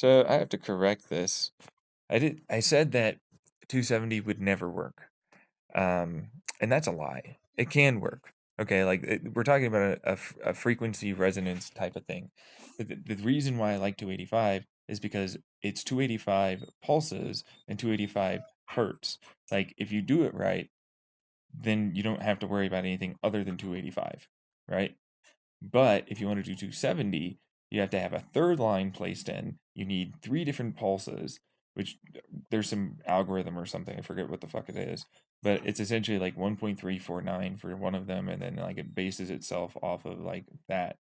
So I have to correct this. I said that 270 would never work. Um, and that's a lie. It can work. Okay, like we're talking about a frequency resonance type of thing. The reason why I like 285 is because it's 285 pulses and 285 hertz. Like if you do it right, then you don't have to worry about anything other than 285, right? But if you want to do 270, you have to have a third line placed in. You need three different pulses, which there's some algorithm or something. I forget what the fuck it is. But it's essentially like 1.349 for one of them, and then like it bases itself off of like that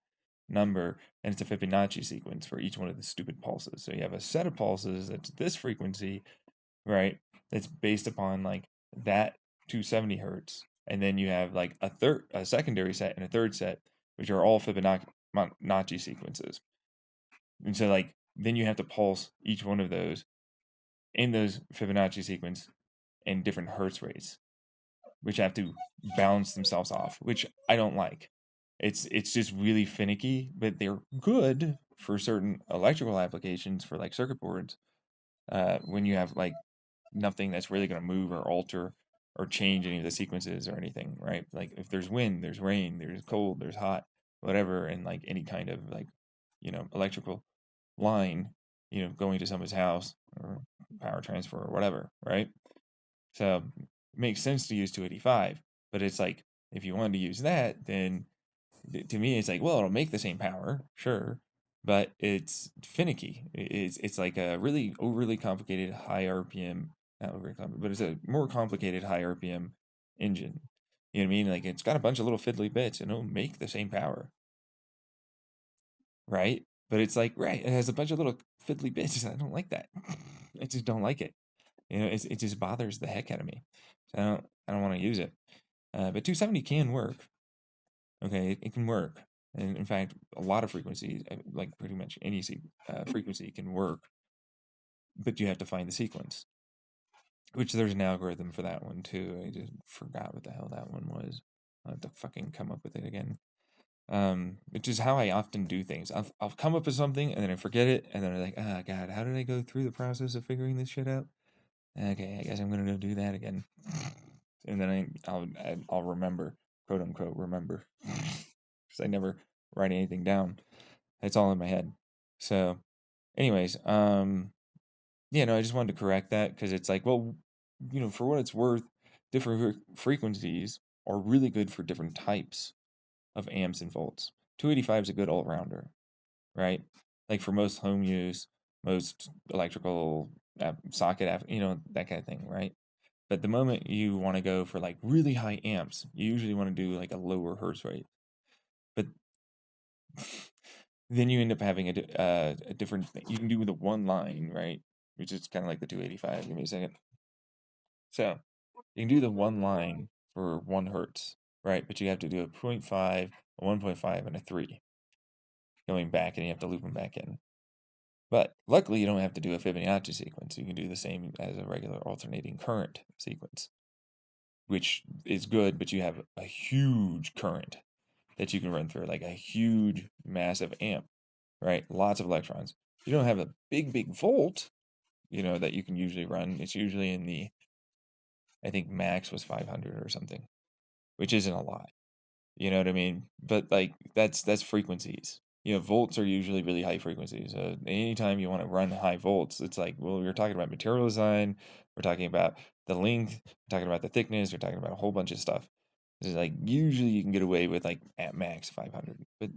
number, and it's a Fibonacci sequence for each one of the stupid pulses. So you have a set of pulses that's this frequency, right? That's based upon like that 270 hertz, and then you have like a secondary set and a third set, which are all Fibonacci sequences. And so like then you have to pulse each one of those in those Fibonacci sequence in different hertz rates, which have to balance themselves off, which I don't like. It's just really finicky, but they're good for certain electrical applications for like circuit boards. When you have like nothing that's really going to move or alter or change any of the sequences or anything, right? Like if there's wind, there's rain, there's cold, there's hot, whatever, and like any kind of like, electrical line, going to someone's house or power transfer or whatever, right? So it makes sense to use 285, but it's like if you wanted to use that, then to me it's like, well, it'll make the same power, sure, but it's finicky. It's like a really overly complicated high RPM, not overly complicated, but it's a more complicated high RPM engine. You know what I mean? Like it's got a bunch of little fiddly bits and it'll make the same power, right? But it's like, right, it has a bunch of little fiddly bits. I don't like that. I just don't like it. It just bothers the heck out of me. So I don't want to use it. But 270 can work. Okay, it can work. And in fact, a lot of frequencies, like pretty much any frequency, can work, but you have to find the sequence. Which there's an algorithm for that one too. I just forgot what the hell that one was. I'll have to fucking come up with it again. Which is how I often do things. I'll come up with something and then I forget it, and then I'm like, oh god, how did I go through the process of figuring this shit out? Okay, I guess I'm gonna go do that again. And then I'll remember, quote unquote, remember, because I never write anything down. It's all in my head. So, anyways, I just wanted to correct that because it's like, well, for what it's worth, different frequencies are really good for different types of amps and volts. 285 is a good all rounder, right? Like for most home use, most electrical socket, that kind of thing, right? But the moment you want to go for like really high amps, you usually want to do like a lower hertz rate. But then you end up having a different thing. You can do the one line, right? Which is kind of like the 285. Give me a second. So you can do the one line for 1 hertz, right? But you have to do a 0.5, a 1.5, and a 3 going back, and you have to loop them back in. But luckily, you don't have to do a Fibonacci sequence. You can do the same as a regular alternating current sequence, which is good, but you have a huge current that you can run through, like a huge, massive amp, right? Lots of electrons. You don't have a big, big volt, that you can usually run. It's usually in the, I think max was 500 or something, which isn't a lot. You know what I mean? But like that's frequencies. Volts are usually really high frequencies. Anytime you want to run high volts, it's like, well, we're talking about material design, we're talking about the length, we're talking about the thickness, we're talking about a whole bunch of stuff. It's like usually you can get away with like at max 500, but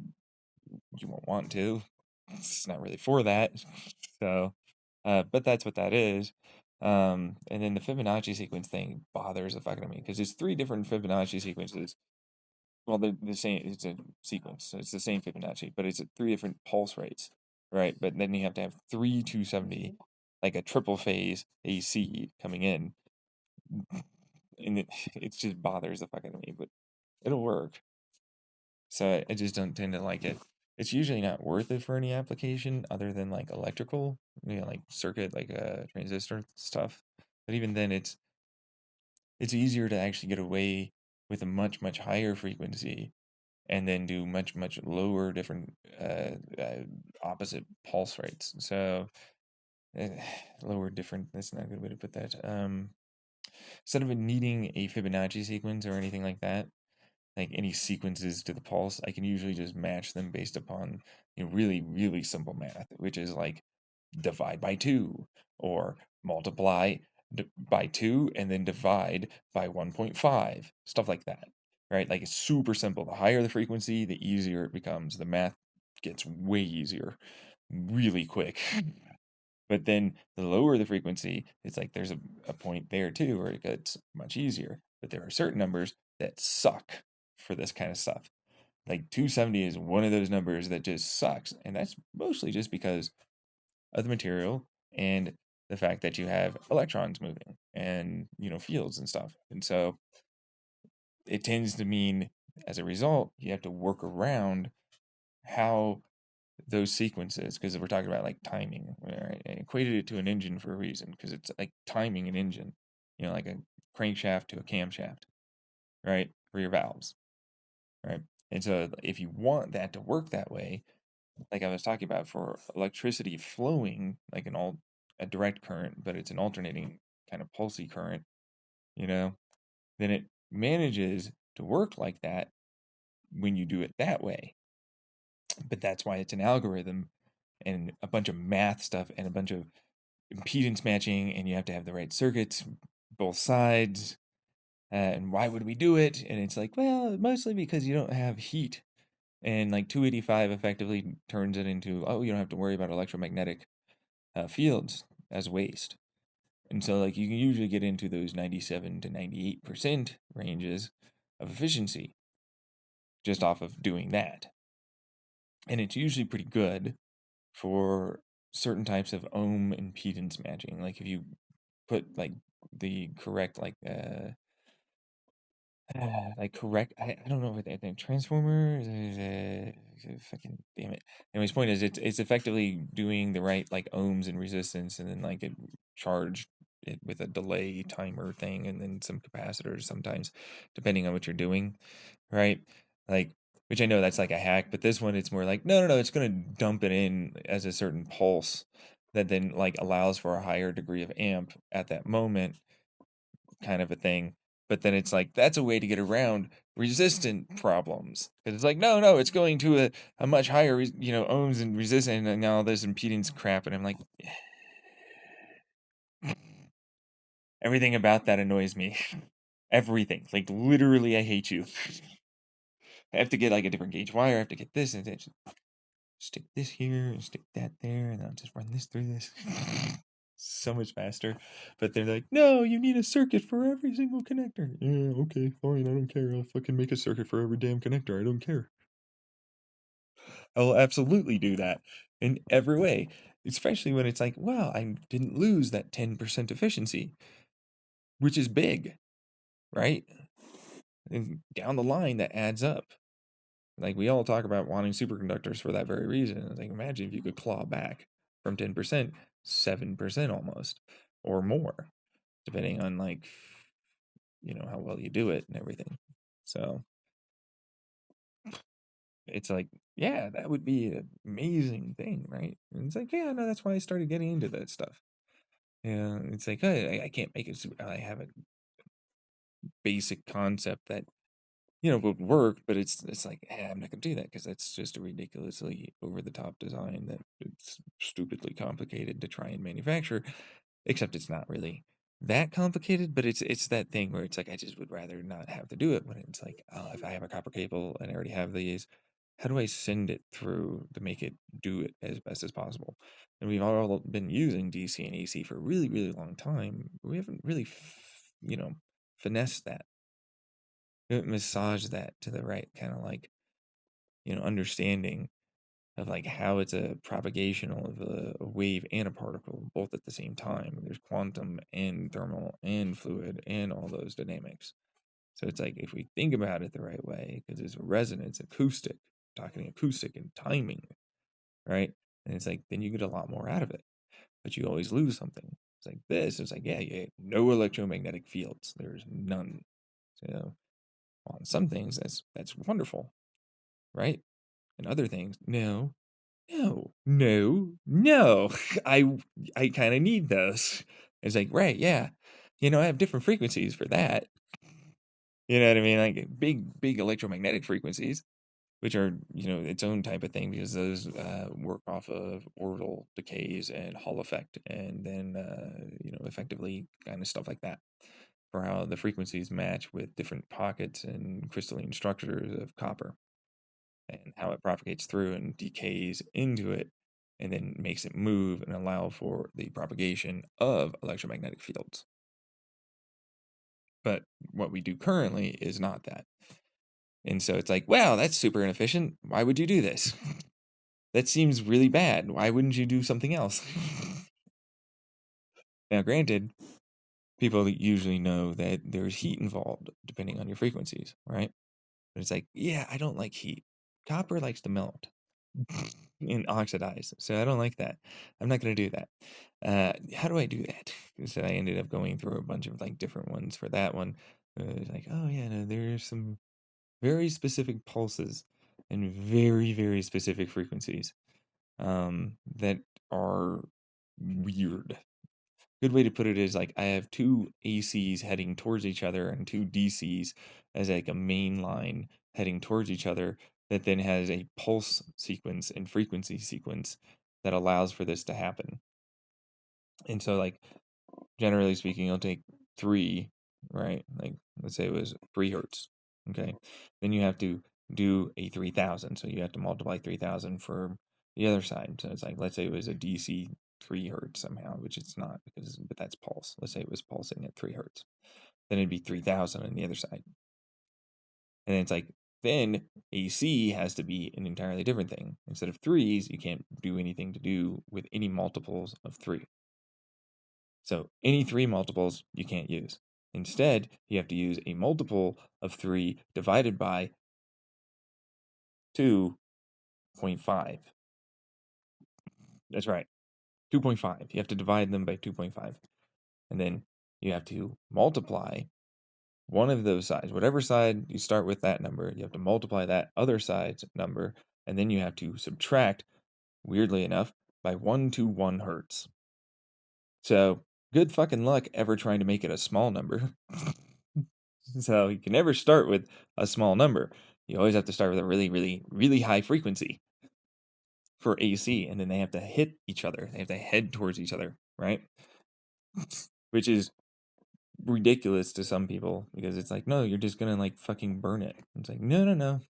you won't want to. It's not really for that. So, but that's what that is. And then the Fibonacci sequence thing bothers the fuck out of me because there's three different Fibonacci sequences. Well, they're the same. It's a sequence, so it's the same Fibonacci, but it's at three different pulse rates, right? But then you have to have three 270, like a triple phase AC coming in, and it just bothers the fuck out of me. But it'll work. So I just don't tend to like it. It's usually not worth it for any application other than like electrical, like circuit, like transistor stuff. But even then, it's easier to actually get away with a much much higher frequency and then do much much lower different opposite pulse rates. So lower different. That's not a good way to put that. Instead of it needing a Fibonacci sequence or anything like that, like any sequences to the pulse, I can usually just match them based upon really, really simple math, which is like divide by 2 or multiply by 2 and then divide by 1.5, stuff like that, right? Like it's super simple. The higher the frequency, the easier it becomes. The math gets way easier really quick. But then the lower the frequency, it's like there's a point there too where it gets much easier. But there are certain numbers that suck for this kind of stuff. Like 270 is one of those numbers that just sucks. And that's mostly just because of the material and the fact that you have electrons moving and, fields and stuff. And so it tends to mean, as a result, you have to work around how those sequences, because we're talking about like timing, right? I equated it to an engine for a reason, because it's like timing an engine, like a crankshaft to a camshaft, right? For your valves, right? And so if you want that to work that way, like I was talking about for electricity flowing, like a direct current, but it's an alternating kind of pulsy current, you know, then it manages to work like that when you do it that way. But that's why it's an algorithm and a bunch of math stuff and a bunch of impedance matching, and you have to have the right circuits, both sides. And why would we do it? And it's like, well, mostly because you don't have heat. And like 285 effectively turns it into, oh, you don't have to worry about electromagnetic fields as waste. And so, like, you can usually get into those 97 to 98% ranges of efficiency just off of doing that. And it's usually pretty good for certain types of ohm impedance matching. Like, if you put like the correct correct. I don't know what that thing transformer. Fucking damn it. Anyways, point is it's effectively doing the right like ohms and resistance, and then like it charged it with a delay timer thing, and then some capacitors sometimes, depending on what you're doing, right? Like, which I know that's like a hack, but this one it's more like no, no, no. It's gonna dump it in as a certain pulse that then like allows for a higher degree of amp at that moment, kind of a thing. But then it's like that's a way to get around resistant problems. Because it's like, no, no, it's going to a much higher, ohms and resistance, and now there's impedance crap. And I'm like, everything about that annoys me. Everything. Like, literally, I hate you. I have to get like a different gauge wire. I have to get this and then stick this here and stick that there, and I'll just run this through this. So much faster. But they're like, no, you need a circuit for every single connector. Yeah, okay, fine, I don't care. I'll fucking make a circuit for every damn connector. I don't care. I'll absolutely do that in every way. Especially when it's like, well, I didn't lose that 10% efficiency, which is big, right? And down the line, that adds up. Like, we all talk about wanting superconductors for that very reason. Like, imagine if you could claw back from 10%, 7% almost, or more, depending on, like, how well you do it and everything. So it's like, yeah, that would be an amazing thing, right? And it's like, yeah, no, that's why I started getting into that stuff. Yeah, it's like, hey, I can't make it. I have a basic concept that would work, but it's like, hey, I'm not gonna do that because that's just a ridiculously over the top design that it's stupidly complicated to try and manufacture. Except it's not really that complicated, but it's that thing where it's like I just would rather not have to do it when it's like, oh, if I have a copper cable and I already have these, how do I send it through to make it do it as best as possible? And we've all been using DC and AC for a really, really long time. We haven't really, finessed that, we haven't massaged that to the right kind of like, understanding of like how it's a propagational of a wave and a particle both at the same time. There's quantum and thermal and fluid and all those dynamics. So it's like if we think about it the right way, because it's resonance, acoustic, talking acoustic and timing, right? And it's like then you get a lot more out of it, but you always lose something. It's like this. It's like yeah, no electromagnetic fields. There's none. So on some things that's wonderful, right? And other things, no. No, no, no. I I kind of need those. It's like, right, yeah. I have different frequencies for that. You know what I mean? Like big electromagnetic frequencies, which are, its own type of thing because those work off of orbital decays and Hall effect and then, effectively kind of stuff like that for how the frequencies match with different pockets and crystalline structures of copper and how it propagates through and decays into it and then makes it move and allow for the propagation of electromagnetic fields. But what we do currently is not that. And so it's like, wow, that's super inefficient. Why would you do this? That seems really bad. Why wouldn't you do something else? Now, granted, people usually know that there's heat involved depending on your frequencies, right? But it's like, yeah, I don't like heat. Copper likes to melt and oxidize, so I don't like that. I'm not going to do that. How do I do that? So I ended up going through a bunch of like different ones for that one. It's like, oh yeah, no, there's some very specific pulses and very specific frequencies that are weird. Good way to put it is like I have two ACs heading towards each other and two DCs as like a main line heading towards each other that then has a pulse sequence and frequency sequence that allows for this to happen. And so like generally speaking, I'll take 3, right? Like let's say it was 3 hertz. Okay. Then you have to do a 3000. So you have to multiply 3000 for the other side. So it's like, let's say it was a DC 3 hertz somehow, which it's not but that's pulse. Let's say it was pulsing at 3 hertz. Then it'd be 3000 on the other side. And then it's like, then AC has to be an entirely different thing. Instead of threes, you can't do anything to do with any multiples of 3. So any 3 multiples you can't use. Instead, you have to use a multiple of 3 divided by 2.5. That's right, 2.5. You have to divide them by 2.5. And then you have to multiply one of those sides. Whatever side you start with that number, you have to multiply that other side's number. And then you have to subtract, weirdly enough, by 1 hertz. So good fucking luck ever trying to make it a small number. So you can never start with a small number. You always have to start with a really high frequency for AC, and then they have to hit each other. They have to head towards each other, right? Which is ridiculous to some people because it's like, no, you're just gonna like fucking burn it. It's like, no.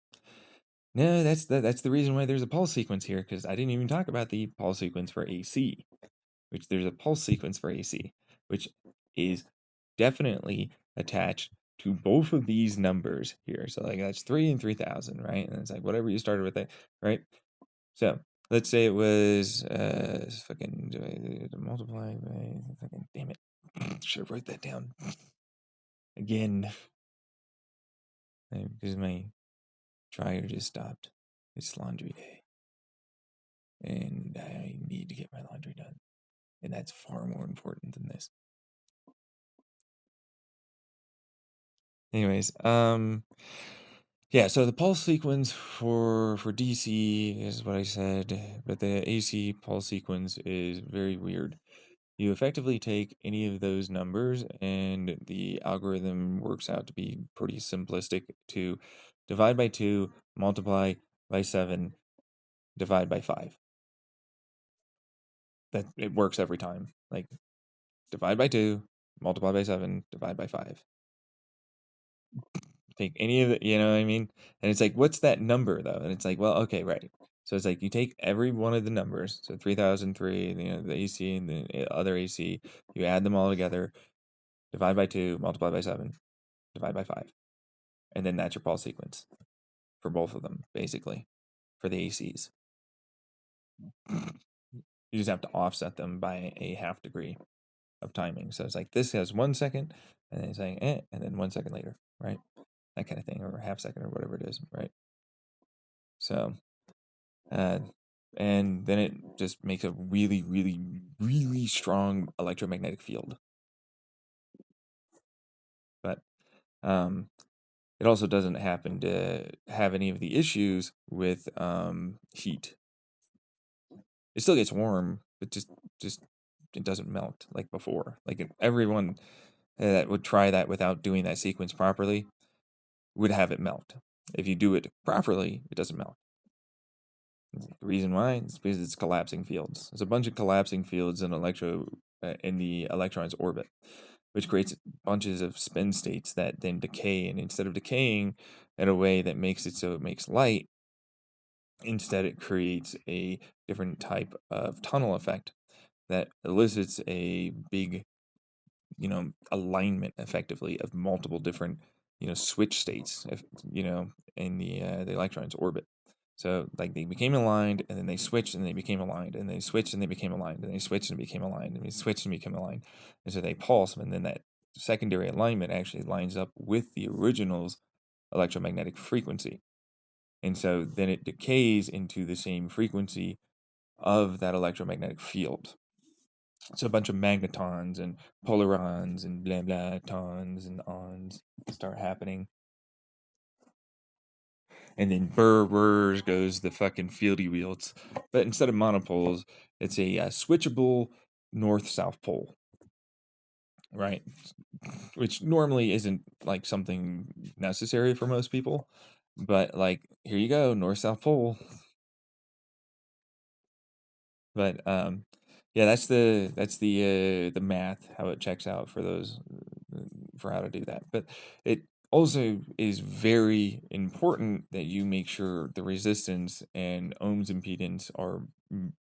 That's the reason why there's a pulse sequence here because I didn't even talk about the pulse sequence for AC, which there's a pulse sequence for AC, which is definitely attached to both of these numbers here. So like that's 3 and 3000, right? And it's like whatever you started with it, right? So let's say it was fucking multiply by fucking damn it. Should have wrote that down again because my dryer just stopped. It's laundry day, and I need to get my laundry done, and that's far more important than this. Anyways, yeah, so the pulse sequence for DC is what I said, but the AC pulse sequence is very weird. You effectively take any of those numbers, and the algorithm works out to be pretty simplistic to divide by 2, multiply by 7, divide by 5. That it works every time. Like divide by 2, multiply by 7, divide by 5. Take any of the, you know what I mean? And it's like, what's that number though? And it's like, well, okay, right. So it's like you take every one of the numbers, so 3003, the AC and the other AC, you add them all together, divide by 2, multiply by 7, divide by 5. And then that's your pulse sequence for both of them, basically, for the ACs. You just have to offset them by a half degree of timing. So it's like this has 1 second, and then it's saying and then 1 second later, right? That kind of thing, or a half second, or whatever it is, right? So, uh, and then it just makes a really strong electromagnetic field. But it also doesn't happen to have any of the issues with heat. It still gets warm, but just it doesn't melt like before. Like everyone that would try that without doing that sequence properly would have it melt. If you do it properly, it doesn't melt. The reason why is because it's collapsing fields. There's a bunch of collapsing fields in the electron's orbit, which creates bunches of spin states that then decay. And instead of decaying in a way that makes it so it makes light, instead it creates a different type of tunnel effect that elicits a big, alignment effectively of multiple different, switch states, if, in the electron's orbit. So like they became aligned and then they switched and they became aligned and they switched and they became aligned and they switched and became aligned and they switched and became aligned. And so they pulse and then that secondary alignment actually lines up with the original's electromagnetic frequency. And so then it decays into the same frequency of that electromagnetic field. So a bunch of magnetons and polarons and blah blah tons and ons start happening. And then burrs goes the fucking fieldy wheels. But instead of monopoles, it's a switchable north-south pole, right? Which normally isn't like something necessary for most people. But like, here you go, north-south pole. But yeah, that's the math how it checks out for those for how to do that. But it also is very important that you make sure the resistance and ohms impedance are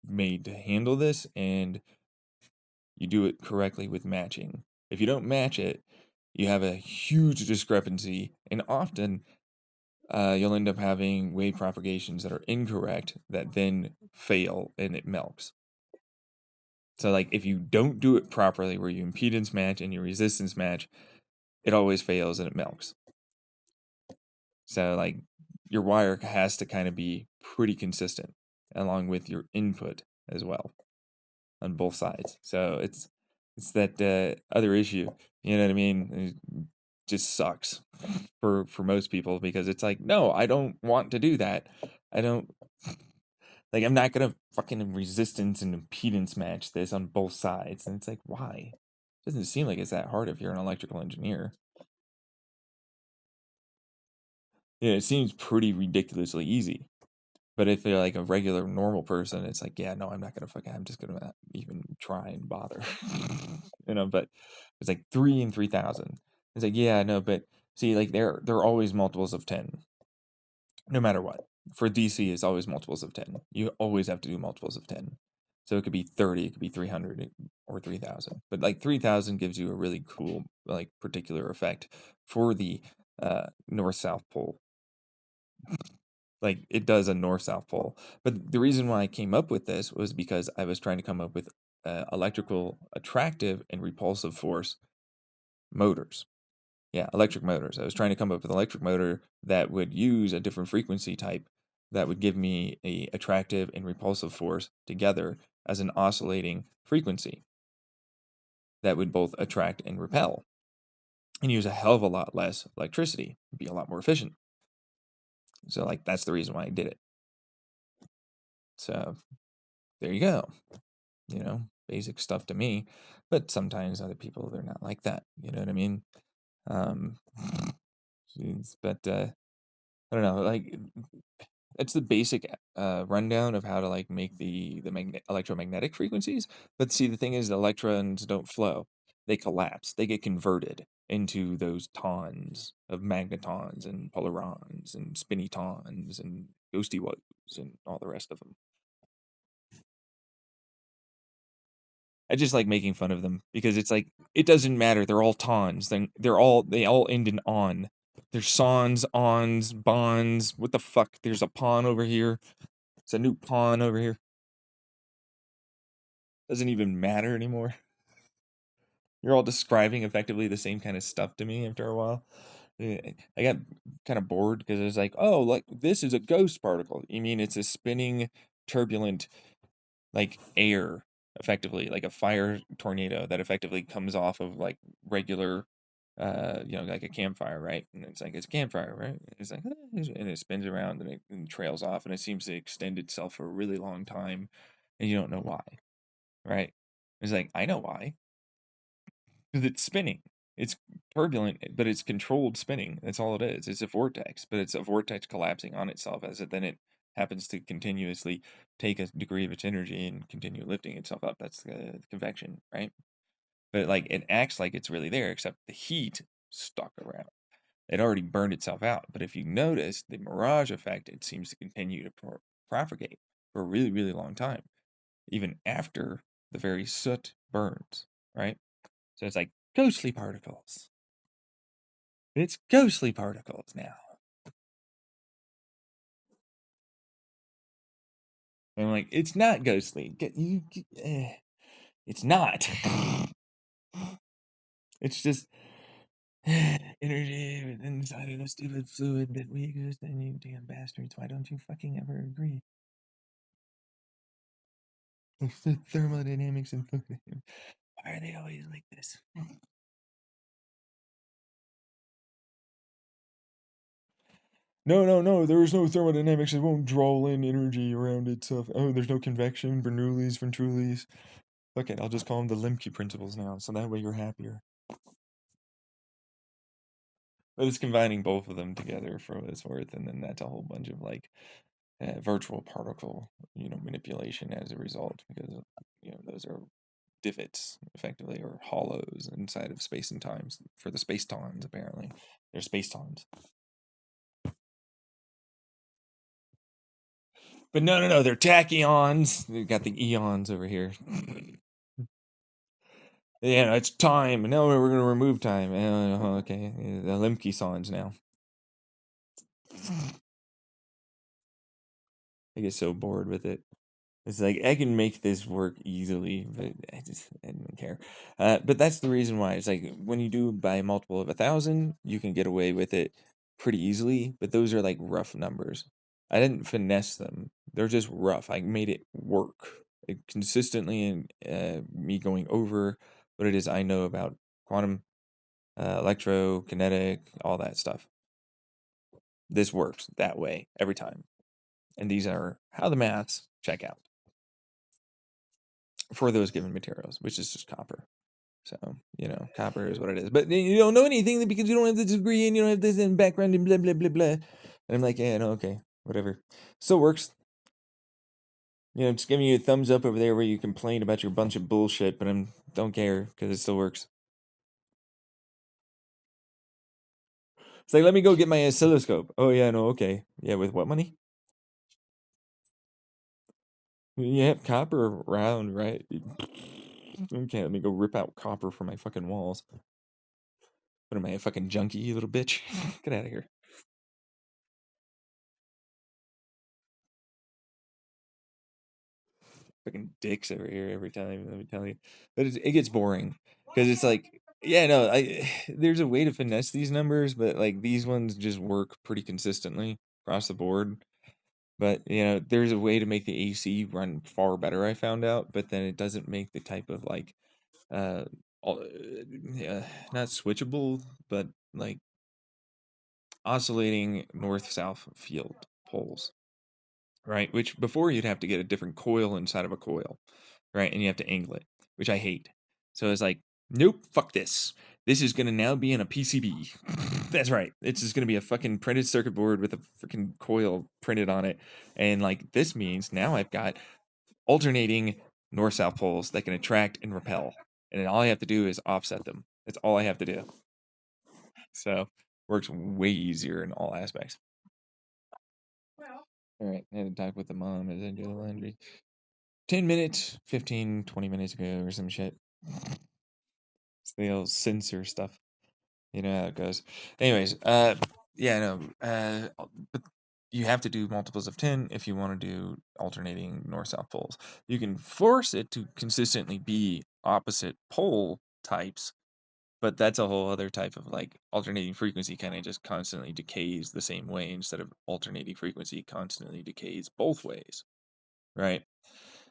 made to handle this, and you do it correctly with matching. If you don't match it, you have a huge discrepancy, and often you'll end up having wave propagations that are incorrect that then fail and it melts. So like if you don't do it properly where your impedance match and your resistance match, it always fails and it melts. So like your wire has to kind of be pretty consistent along with your input as well on both sides. So it's that other issue, you know what I mean? It just sucks for most people because it's like, no, I don't want to do that. I don't like I'm not gonna fucking resistance and impedance match this on both sides. And it's like, why? It doesn't seem like it's that hard if you're an electrical engineer. Yeah, it seems pretty ridiculously easy. But if you're like a regular normal person, it's like, yeah, no, I'm not gonna fucking I'm just gonna not even try and bother. But it's like 3 and 3,000. It's like, yeah, no, but see, like they're always multiples of 10, no matter what. For DC, it's always multiples of 10. You always have to do multiples of 10. So it could be 30, it could be 300 or 3,000. But like 3,000 gives you a really cool, like particular effect for the north-south pole. Like it does a north-south pole. But the reason why I came up with this was because I was trying to come up with electrical attractive and repulsive force motors. Yeah, electric motors. I was trying to come up with an electric motor that would use a different frequency type that would give me a attractive and repulsive force together as an oscillating frequency that would both attract and repel and use a hell of a lot less electricity, be a lot more efficient. So like that's the reason why I did it. So there you go. Basic stuff to me, but sometimes other people they're not like that. You know what I mean? Um, but I don't know. Like it's the basic rundown of how to like make the electromagnetic frequencies. But see, the thing is, the electrons don't flow; they collapse. They get converted into those tons of magnetons and polarons and spinny tons and ghosty woes and all the rest of them. I just like making fun of them because it's like it doesn't matter. They're all tons. Then they all end in on. There's sans, ons, bonds. What the fuck? There's a pawn over here. It's a new pawn over here. Doesn't even matter anymore. You're all describing effectively the same kind of stuff to me after a while. I got kind of bored because it was like, oh, like this is a ghost particle. You mean it's a spinning, turbulent, like air, effectively, like a fire tornado that effectively comes off of like regular, like a campfire, right? And it's like it's a campfire, right? It's like, and it spins around and it trails off, and it seems to extend itself for a really long time and you don't know why, right? It's like, I know why. Because it's spinning. It's turbulent, but it's controlled spinning. That's all it is. It's a vortex, but it's a vortex collapsing on itself as it then it happens to continuously take a degree of its energy and continue lifting itself up. That's convection, right? But like it acts like it's really there, except the heat stuck around. It already burned itself out. But if you notice the mirage effect, it seems to continue to propagate for a really, really long time, even after the very soot burns, right? So it's like ghostly particles. It's ghostly particles now. And I'm like, it's not ghostly. It's not. It's just energy inside of the stupid fluid that we exist in. You damn bastards. Why don't you fucking ever agree? The thermodynamics and fluid. Why are they always like this? No, no, no. There is no thermodynamics. It won't draw in energy around itself. Oh, there's no convection. Bernoulli's, Venturi's. Fuck it. I'll just call them the Lemke principles now. So that way you're happier. But it's combining both of them together for what it's worth, and then that's a whole bunch of like virtual particle, manipulation as a result, because those are divots effectively or hollows inside of space and times for the spacetons. Apparently, they're spacetons. But no, no, no, they're tachyons. We've got the eons over here. Yeah, it's time. No, we're going to remove time. Okay, the Lemke-sons now. I get so bored with it. It's like I can make this work easily, but I don't care. But that's the reason why. It's like when you do by a multiple of 1,000, you can get away with it pretty easily. But those are like rough numbers. I didn't finesse them. They're just rough. I made it work consistently, and me going over what it is I know about quantum, electrokinetic, all that stuff. This works that way every time. And these are how the maths check out for those given materials, which is just copper. So, copper is what it is. But you don't know anything because you don't have the degree and you don't have this in background and blah, blah, blah, blah. And I'm like, yeah, no, okay, whatever. Still works. Just giving you a thumbs up over there where you complain about your bunch of bullshit, but I don't care because it still works. It's like, let me go get my oscilloscope. Oh, yeah, no, okay. Yeah, with what money? You have copper around, right? Okay, let me go rip out copper from my fucking walls. What am I, a fucking junkie, you little bitch? Get out of here. Fucking dicks over here every time, let me tell you. But it gets boring because it's like, yeah, no, there's a way to finesse these numbers, but like these ones just work pretty consistently across the board. But there's a way to make the AC run far better, I found out, but then it doesn't make the type of like uh, not switchable, but like oscillating north-south field poles, right? Which before you'd have to get a different coil inside of a coil, right? And you have to angle it, which I hate. So it's like, nope, fuck this. This is gonna now be in a PCB. That's right. It's just gonna be a fucking printed circuit board with a freaking coil printed on it. And like this means now I've got alternating north-south poles that can attract and repel. And then all I have to do is offset them. That's all I have to do. So works way easier in all aspects. All right, I had to talk with the mom as I do the laundry. 10 minutes, 15, 20 minutes ago or some shit. It's the old censor stuff. You know how it goes. Anyways, yeah, no, but you have to do multiples of 10 if you want to do alternating north-south poles. You can force it to consistently be opposite pole types, but that's a whole other type of like alternating frequency kind of just constantly decays the same way instead of alternating frequency constantly decays both ways, right?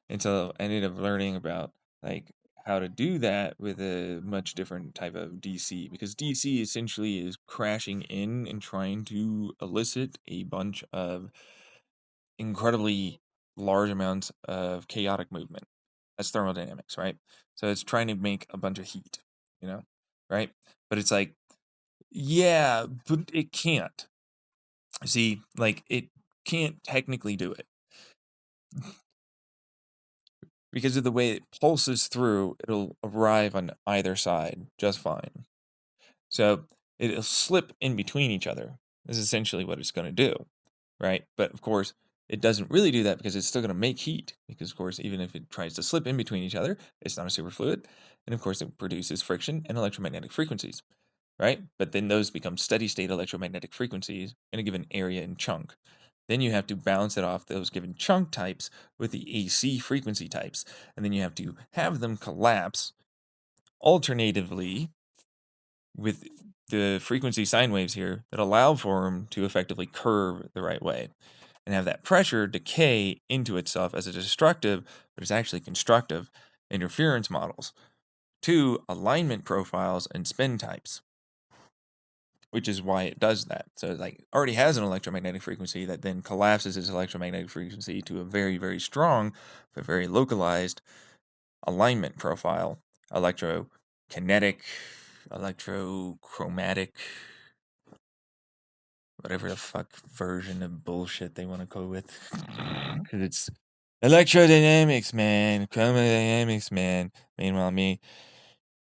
And so I ended up learning about like how to do that with a much different type of DC because DC essentially is crashing in and trying to elicit a bunch of incredibly large amounts of chaotic movement. That's thermodynamics, right? So it's trying to make a bunch of heat, you know, right? But it's like, yeah, but it can't. See, like it can't technically do it because of the way it pulses through. It'll arrive on either side just fine. So it'll slip in between each other. Is essentially what it's going to do, right? But of course, it doesn't really do that because it's still going to make heat. Because of course, even if it tries to slip in between each other, it's not a superfluid, and of course, it produces friction and electromagnetic frequencies, right? But then those become steady state electromagnetic frequencies in a given area and chunk. Then you have to balance it off those given chunk types with the AC frequency types, and then you have to have them collapse alternatively with the frequency sine waves here that allow for them to effectively curve the right way and have that pressure decay into itself as a destructive, but it's actually constructive interference models to alignment profiles and spin types, which is why it does that. So it like already has an electromagnetic frequency that then collapses its electromagnetic frequency to a very, very strong but very localized alignment profile, electrokinetic, electrochromatic, whatever the fuck version of bullshit they want to go with. Because it's electrodynamics, man. Chromodynamics, man. Meanwhile,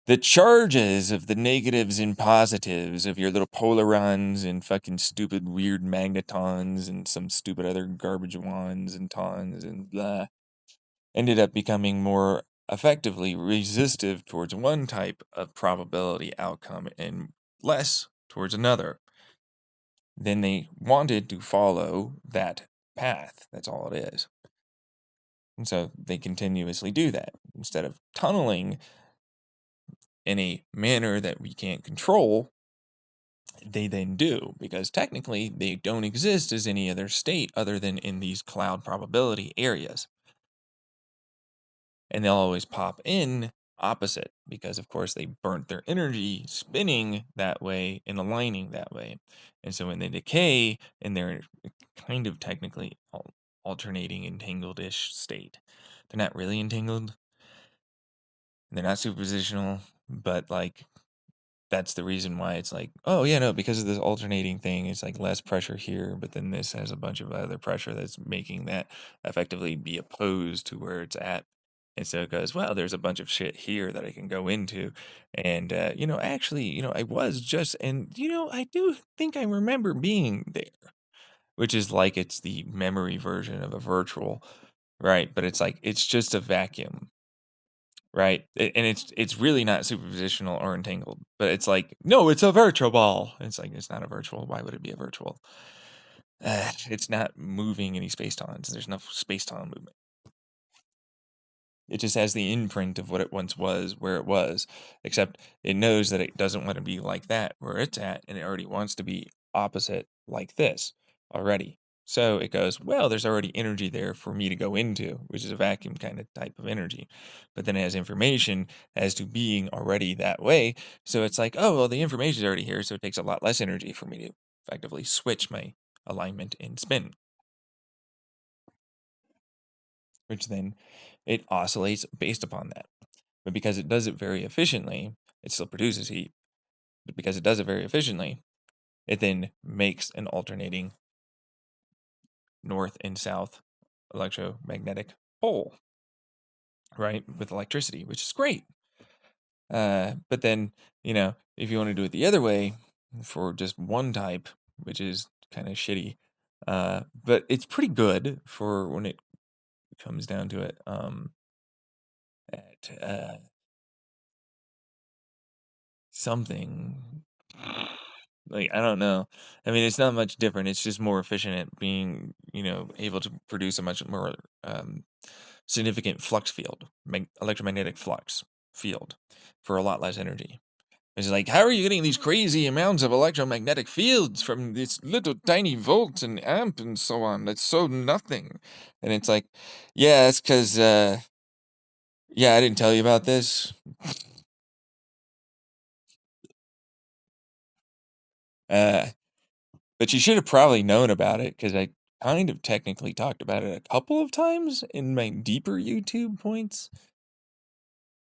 the charges of the negatives and positives of your little polarons and fucking stupid weird magnetons and some stupid other garbage wands and tons and blah ended up becoming more effectively resistive towards one type of probability outcome and less towards another. Then they wanted to follow that path. That's all it is. And so they continuously do that. Instead of tunneling in a manner that we can't control, they then do, because technically they don't exist as any other state other than in these cloud probability areas. And they'll always pop in opposite because, of course, they burnt their energy spinning that way and aligning that way. And so when they decay in their kind of technically alternating entangled-ish state, they're not really entangled. They're not superpositional, but like that's the reason why it's like, oh yeah, no, because of this alternating thing, it's like less pressure here, but then this has a bunch of other pressure that's making that effectively be opposed to where it's at. And so it goes, well, there's a bunch of shit here that I can go into. And, actually, I was just, and, I do think I remember being there, which is like it's the memory version of a virtual, right? But it's like, it's just a vacuum. Right, and it's really not superpositional or entangled, but it's like, no, it's a virtual ball. It's like it's not a virtual. Why would it be a virtual? It's not moving any space-times. There's no space-time movement. It just has the imprint of what it once was, where it was, except it knows that it doesn't want to be like that where it's at, and it already wants to be opposite like this already. So it goes, well, there's already energy there for me to go into, which is a vacuum kind of type of energy. But then it has information as to being already that way. So it's like, oh, well, the information is already here, so it takes a lot less energy for me to effectively switch my alignment and spin, which then it oscillates based upon that. But because it does it very efficiently, it still produces heat. But because it does it very efficiently, it then makes an alternating north and south electromagnetic pole, right, with electricity, which is great. But then, if you want to do it the other way for just one type, which is kind of shitty, but it's pretty good for when it comes down to it. At something like I don't know. I mean, it's not much different. It's just more efficient at being, able to produce a much more significant flux field, electromagnetic flux field for a lot less energy. It's like, how are you getting these crazy amounts of electromagnetic fields from this little tiny volt and amp and so on? That's so nothing. And it's like, yeah, it's because, yeah, I didn't tell you about this. Uh, but you should have probably known about it because I kind of technically talked about it a couple of times in my deeper YouTube points,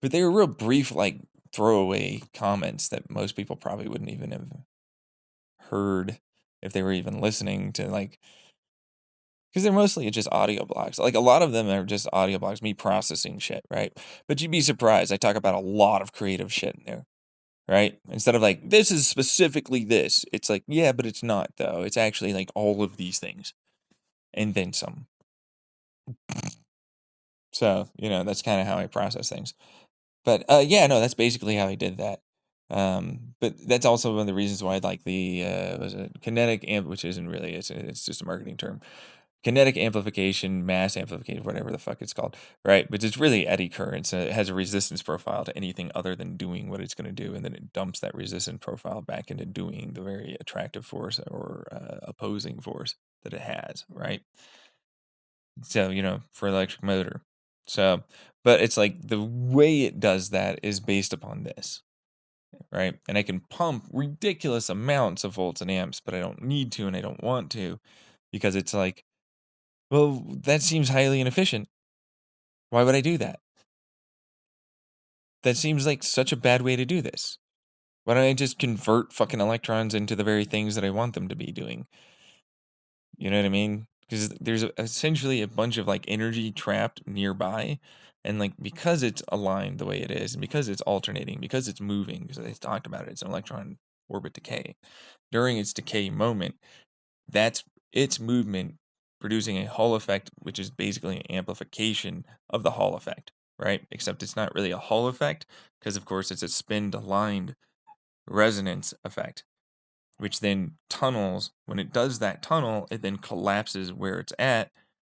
but they were real brief, like throwaway comments that most people probably wouldn't even have heard if they were even listening to, like, because they're mostly just audio blogs. Like, a lot of them are just audio blogs, me processing shit, right? But you'd be surprised. I talk about a lot of creative shit in there, right? Instead of like, this is specifically this, it's like, yeah, but it's not, though. It's actually like all of these things and then some. So, that's kind of how I process things. But yeah, no, that's basically how I did that. But that's also one of the reasons why I like the was it kinetic amp, which isn't really, it's just a marketing term. Kinetic amplification, mass amplification, whatever the fuck it's called, right? But it's really eddy currents. And it has a resistance profile to anything other than doing what it's going to do, and then it dumps that resistance profile back into doing the very attractive force or opposing force that it has, right? So, for electric motor. So, but it's like the way it does that is based upon this, right? And I can pump ridiculous amounts of volts and amps, but I don't need to and I don't want to because it's like, well, that seems highly inefficient. Why would I do that? That seems like such a bad way to do this. Why don't I just convert fucking electrons into the very things that I want them to be doing? You know what I mean? Because there's essentially a bunch of like energy trapped nearby. And like because it's aligned the way it is, and because it's alternating, because it's moving, because they talked about it, it's an electron orbit decay. During its decay moment, that's its movement producing a Hall effect, which is basically an amplification of the Hall effect, right? Except it's not really a Hall effect, because of course it's a spin aligned resonance effect, which then tunnels. When it does that tunnel, it then collapses where it's at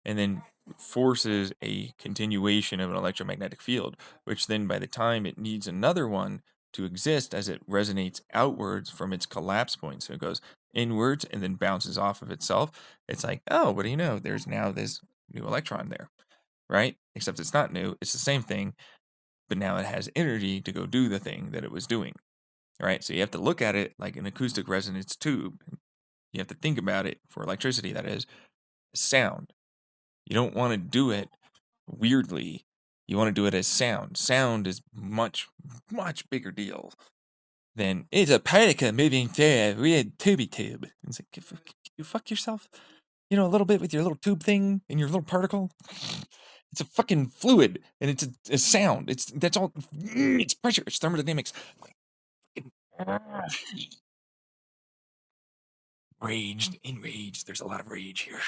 and then forces a continuation of an electromagnetic field, which then by the time it needs another one to exist as it resonates outwards from its collapse point, so it goes inwards and then bounces off of itself, it's like, oh, what do you know? There's now this new electron there, right? Except it's not new, it's the same thing, but now it has energy to go do the thing that it was doing. Right, so you have to look at it like an acoustic resonance tube. You have to think about it, for electricity that is, sound. You don't want to do it weirdly. You want to do it as sound. Sound is much, much bigger deal than it's a particle moving through a weird tubey tube. It's like, you fuck yourself, a little bit with your little tube thing and your little particle. It's a fucking fluid, and it's a sound. That's all. It's pressure. It's thermodynamics. Enraged. There's a lot of rage here.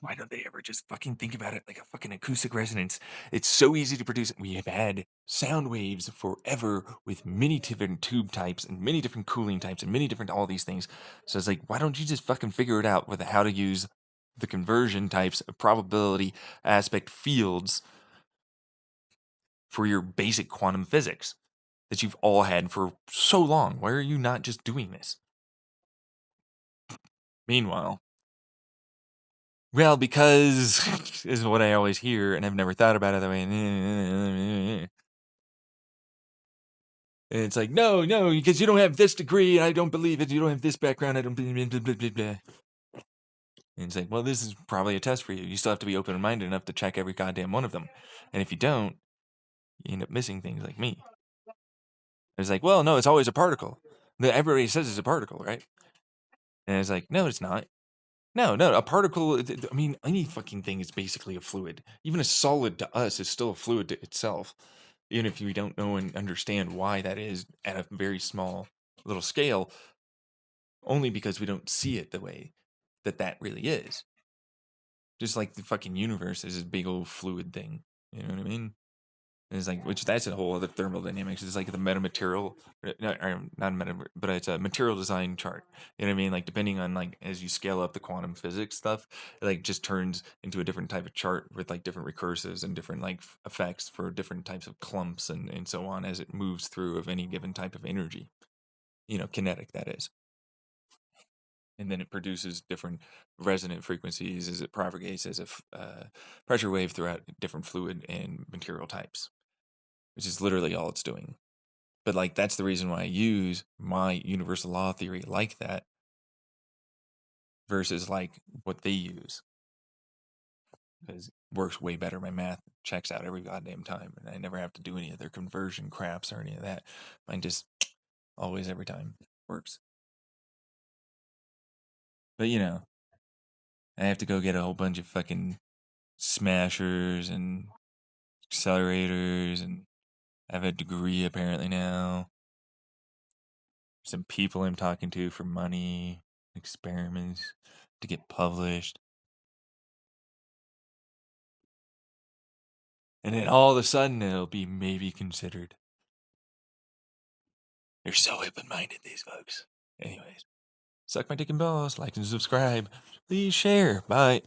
Why don't they ever just fucking think about it like a fucking acoustic resonance? It's so easy to produce. We have had sound waves forever with many different tube types and many different cooling types and many different all these things. So it's like, why don't you just fucking figure it out with how to use the conversion types of probability aspect fields for your basic quantum physics that you've all had for so long? Why are you not just doing this? Meanwhile, well, because is what I always hear, and I've never thought about it that way. And it's like, no, because you don't have this degree, and I don't believe it. You don't have this background, I don't believe it. Blah, blah, blah, blah. And it's like, well, this is probably a test for you. You still have to be open-minded enough to check every goddamn one of them. And if you don't, you end up missing things like me. It's like, well, no, it's always a particle. Everybody says it's a particle, right? And it's like, no, it's not. No, a particle, I mean, any fucking thing is basically a fluid. Even a solid to us is still a fluid to itself. Even if we don't know and understand why that is at a very small little scale, only because we don't see it the way that really is. Just like the fucking universe is this big old fluid thing. You know what I mean? And it's like, which that's a whole other thermodynamics. It's like the metamaterial, not meta, but it's a material design chart. You know what I mean? Like depending on like as you scale up the quantum physics stuff, it like just turns into a different type of chart with like different recursives and different like effects for different types of clumps and so on as it moves through of any given type of energy. Kinetic that is. And then it produces different resonant frequencies as it propagates as a pressure wave throughout different fluid and material types, which is literally all it's doing. But like that's the reason why I use my universal law theory like that versus like what they use. because it works way better. My math checks out every goddamn time, and I never have to do any of their conversion craps or any of that. Mine just always, every time works. But I have to go get a whole bunch of fucking smashers and accelerators, and I have a degree apparently now. Some people I'm talking to for money, experiments to get published. And then all of a sudden it'll be maybe considered. They're so open-minded, these folks. Anyways, suck my dick and balls, like and subscribe. Please share. Bye.